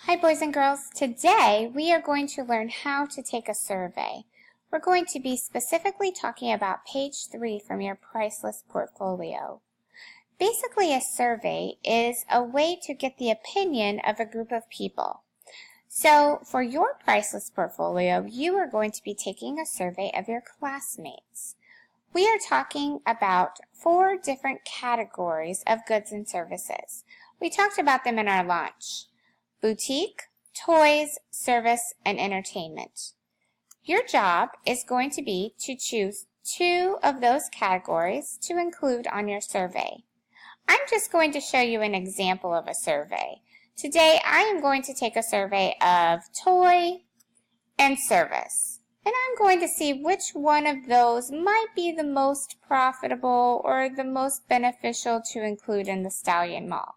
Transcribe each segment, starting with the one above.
Hi boys and girls, today we are going to learn how to take a survey. We're going to be specifically talking about page 3 from your Priceless portfolio. Basically, a survey is a way to get the opinion of a group of people. So for your Priceless portfolio, you are going to be taking a survey of your classmates. We are talking about 4 different categories of goods and services. We talked about them in our launch. Boutique, toys, service, and entertainment. Your job is going to be to choose 2 of those categories to include on your survey. I'm just going to show you an example of a survey. Today I am going to take a survey of toy and service. And I'm going to see which one of those might be the most profitable or the most beneficial to include in the Stallion Mall.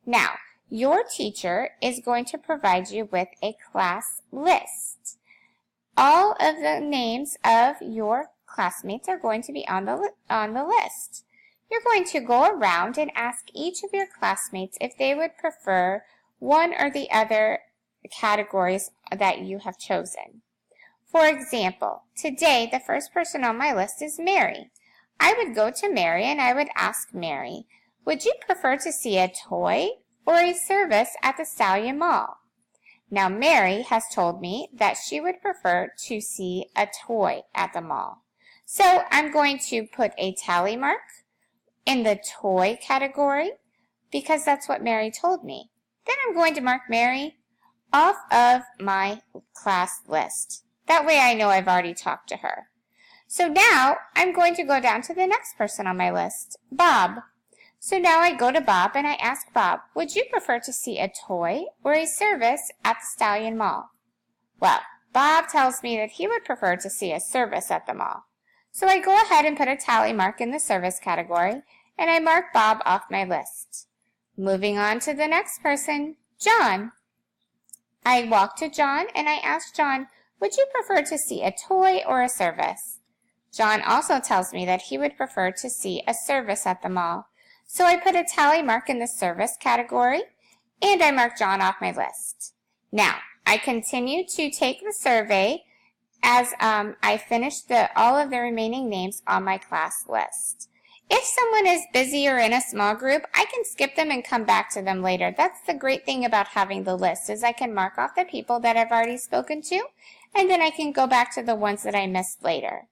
Now, your teacher is going to provide you with a class list. All of the names of your classmates are going to be on the list. You're going to go around and ask each of your classmates if they would prefer one or the other categories that you have chosen. For example, today the first person on my list is Mary. I would go to Mary and I would ask Mary, would you prefer to see a toy or a service at the Stallion Mall? Now, Mary has told me that she would prefer to see a toy at the mall. So I'm going to put a tally mark in the toy category because that's what Mary told me. Then I'm going to mark Mary off of my class list. That way I know I've already talked to her. So now I'm going to go down to the next person on my list, Bob. So now I go to Bob and I ask Bob, would you prefer to see a toy or a service at the Stallion Mall? Well, Bob tells me that he would prefer to see a service at the mall. So I go ahead and put a tally mark in the service category and I mark Bob off my list. Moving on to the next person, John. I walk to John and I ask John, would you prefer to see a toy or a service? John also tells me that he would prefer to see a service at the mall. So I put a tally mark in the service category, and I mark John off my list. Now, I continue to take the survey as I finish all of the remaining names on my class list. If someone is busy or in a small group, I can skip them and come back to them later. That's the great thing about having the list, is I can mark off the people that I've already spoken to, and then I can go back to the ones that I missed later.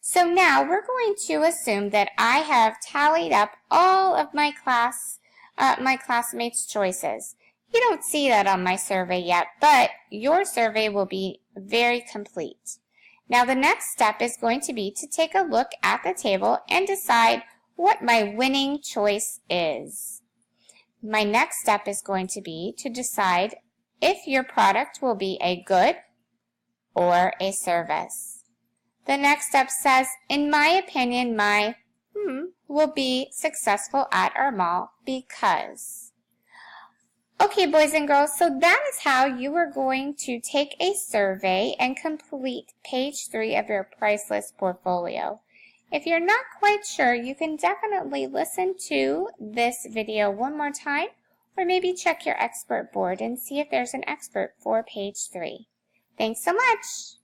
So now we're going to assume that I have tallied up all of my classmates' choices. You don't see that on my survey yet, but your survey will be very complete. Now the next step is going to be to take a look at the table and decide what my winning choice is. My next step is going to be to decide if your product will be a good or a service. The next step says, in my opinion, my will be successful at our mall because. Okay, boys and girls, so that is how you are going to take a survey and complete page 3 of your Priceless portfolio. If you're not quite sure, you can definitely listen to this video one more time, or maybe check your expert board and see if there's an expert for page 3. Thanks so much!